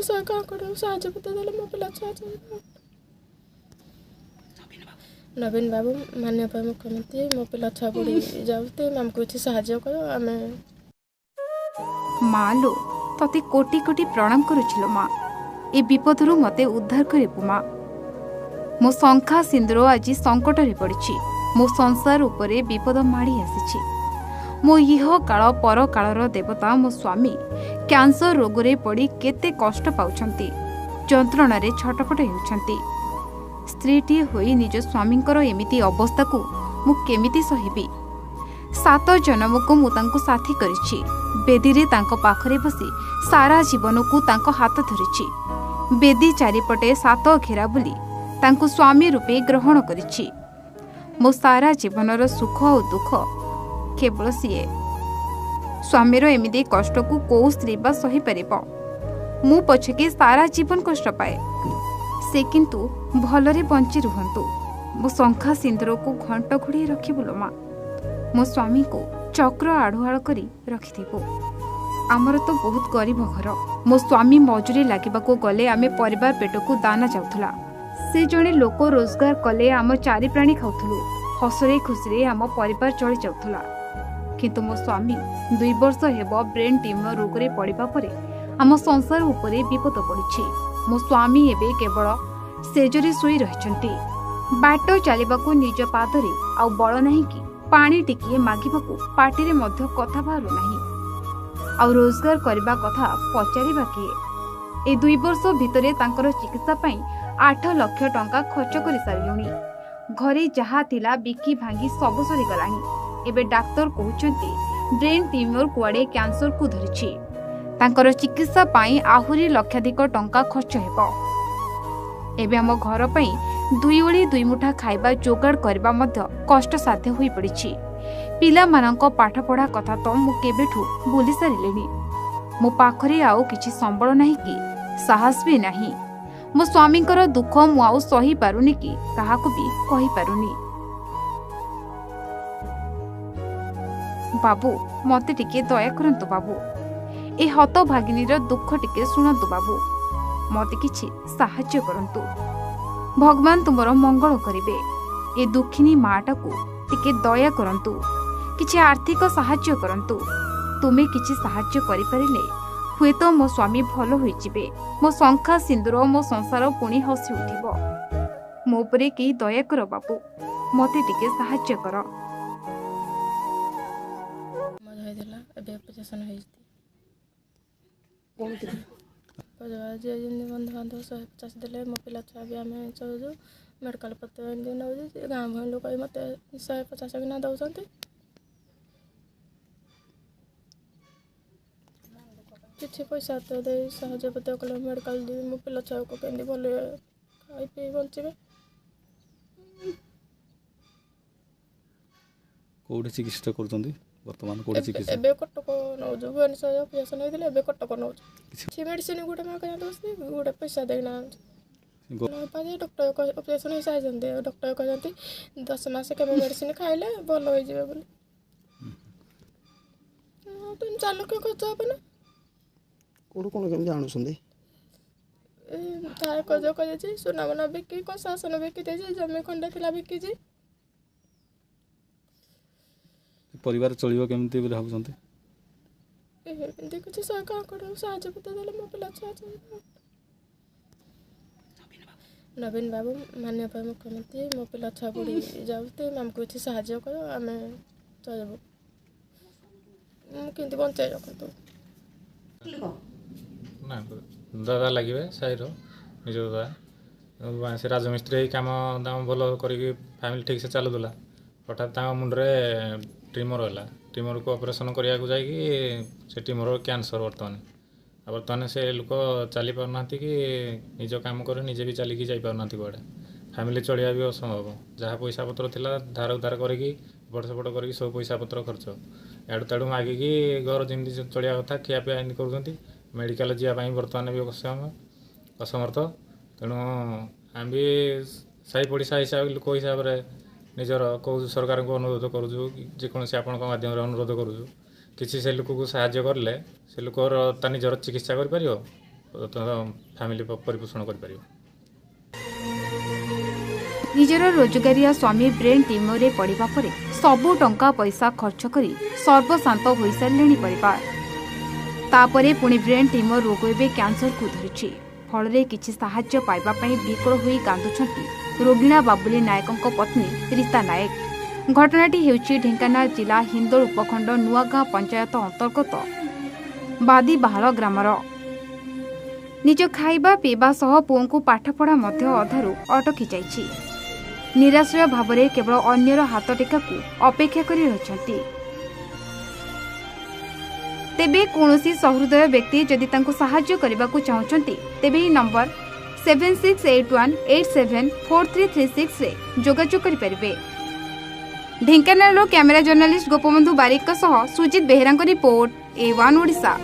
सरकार को साहाଯ୍य पत्र देले मो पिला छुआ नवीन बाबू माननीय मुख्यमंत्री मो पिला छुआ पढ़ी जाते आमको किसी साहाଯ୍य कर आम माँ लो तते कोटि कोटि प्रणाम करुछिलो माँ ए विपदरू मते उद्धार करिबु माँ मो शंखा सिंदूर आज संकट रे पड़िछि मो संसार उपरे विपद माड़ी आसीछि मो इह काल पर कालर देवता मो स्वामी कैंसर रोग रे पड़ी केते कष्ट पाउछंती जंत्रणा रे छटपट हेउछंती स्त्रीटी होई निज स्वामींकर एमिति अवस्था को मु केमिति सहिबी 7 जन्म को मु तांको साथी करिछि बेदी रे तांको पाखरे बसी सारा जीवन को तांको हाथ धरिछि बेदी चारिपटे 7 घेरा बुली तांको स्वामी रूपे ग्रहण करिछि मो सारा जीवनर सुख और दुख केवल सीए स्वामीर एमिति कष्ट को कौ स्त्री बा सही परिबो मु पछके सारा जीवन कष्ट पाए से किंतु भलरे बंची रुहंतु मो शंखा सिंदूर को घंट घोड़ी रखिबुलो मा मो स्वामी को चक्र आढ़ुआड़ करी रखिथिबो आमर तो बहुत गरीब घर मो स्वामी मजूरी लागिबाको गले आमे परिवार पेट को दाना जाउथला से जणे लोक रोजगार कले आम चारि प्राणी खाउथलु हसरे खुसरे आम परिवार चली जाउथला किंतु मो स्वामी 2 वर्ष हेबो ब्रेन ट्यूमर रोग रे पड़िबा परे आम संसार उपरे विपद पड़िछि मो स्वामी एबे केवल सेजरे सोई रहिछंती बाट चलिबाको निज पादरे आ बळ नाही कि पानी टिकिए मागिबाको पाटिरे मध्य कथा बाहरु नाही आ रोजगार करबा कथा पचारिबा किए ए 2 वर्ष भितरे तांकर चिकित्सा पई 8 लाख टंका खर्च करि सारिलोनी घरे जहा थिला बिकी भांगी सब सरी गलानी एबे डाक्टर कहउचंती ब्रेन ट्यूमर कुआडे कैंसर को धरिछि तांकर चिकित्सा पाई आहुरी लक्षाधिक टंका खर्च हेबो एबे हम घर पई 2 ओली 2 मुठा खाइबा जोगाड़ करबा मध्य कष्ट साध्य होई पड़िछि पिला मानक पाठ पढ़ा कथा तो मु केबेठु बोली सारिलेनी मो पाखरे आउ किछि संबळ नाही कि साहस भी नाही मो स्वामींकर दुख मु आउ सही पारुनी कि काहाकु भी कहि पारुनी बाबू मते टिके दया करंतु बाबू ए हत भागिनीर दुख टिके सुनंतु बाबू मते किछि साहाय्य करंतु भगवान तुमर मंगल करिवे ए दुखिनी माटा को टिके दया करंतु किछि आर्थिक साहाय्य करंतु तुमे किछि साहाय्य करि परिले हुए तो मो स्वामी भलो होई जिवे मो शंखा सिंदूर मो संसार पुणी हसी उठिबो मो परे के दया कर बाबू मते टिके साहाय्य कर मजा देला एबे ऑपरेशन होई बहुत जे जिन बंधु बांधव 150 देले मो पिला छुआ भी आम चलु मेडिकल पत्र नौ गाँ भर लोक मत 150 किना दौरान किसी पैसा तो दे साहय पत्र कले मेडिकल मो पिला छुआ को केंदी भल खाई पी बचे कोड़े चिकित्सा करछंती वर्तमान कोड़े चिकित्सा एबे कटक नौ भुवनेश्वर ऑपरेशन होइदिले एबे कटक नौ छि मेडिसिन गुटे माके दोस्ती गुटे पैसा देना पाजे डॉक्टर ऑपरेशन हिसाब जंदे डॉक्टर कहजंती 10 मास के मेडिसिन खाइले भल होई जिवे बोली 3-4 लाख खर्च होबे ना कोड कोन केम जानु सुंदे तार कजो कजे सोना बना बिकी को शासन बिकी दे जमी खंडा थिला बिकी जी परिवार चलिबो केमती बोले भाबुछंती एमती किसी सरकार को साहाय्य पत्र देले मो पिला छुआ नवीन बाबू माननीय मुख्यमंत्री मो पिला छुआ पढ़ी जाते आमको किसी साहाय्य कर आम चलबू केमती बंचाई रखतु ना दादा लगे साईर निज दादा से राजमिस्त्री काम दाम भल कर फैमिली ठीक से चलुला हठात मुंडे ट्यूमर है ट्यूमर को ऑपरेशन करने को जाकि ट्यूमर कैंसर बर्तमान से लोक चली पारना कि निज काम कर निजे भी चलिकी जापारना कड़े फैमिली चलिया भी असंभव जहाँ पैसा पत्र था धार उधार करके एपट सेपट कर सब पैसा पत्र खर्च एडू तेड़ू मागिकी घर जमी चलिया कथा खियापिया एमती कर मेडिकल जावाई बर्तमान भी असमर्थ तेणु आम भी साई पड़िशा हिसाब लोक हिसाब से निजर कौ सरकार को अनुरोध करुचु जेकोसी आपण माध्यम अनुरोध करुचु किसी से लोक को साहाय्य करले से लोकर निजर चिकित्सा कर फैमिली परिपोषण कर। निजर रोजगारिया स्वामी ब्रेन ट्यूमर पड़िबा परे सबु टंका पैसा खर्च करी सर्वशांत हो सारे परिवार। तापरे पुणी ब्रेन ट्यूमर रोग एवं कैंसर को धरिछि। फल किछि साहाय्य पाइबा पई विकल होई कांदुछंती रोगिणा बाबुली नायकଙ୍କ पत्नी रीता नायक। घटनाटी हेउछि ढेंकानाल जिला हिंदोल उपखंड नुआगाँ पंचायत अंतर्गत बादीबाहाल ग्रामर। निज खाइबा पीवा सह पुओं को पाठपढ़ा मध्य अधारू अटकी जाइछि। निराश्रय भावरे केवल अन्यर हाथ टेका को अपेक्षा करी रहिछंती। तेबे कोनोसी सहृदय व्यक्ति जदि तांको सहाय्य करबाकू चाहउछंती तेबे ही नंबर 7681874336 रे जोगाजोग करि परिबे। ढेंकानाल कैमरा जर्नलिस्ट गोपबंधु बारिक सह सुजित बेहेरा रिपोर्ट A1 ओडिशा।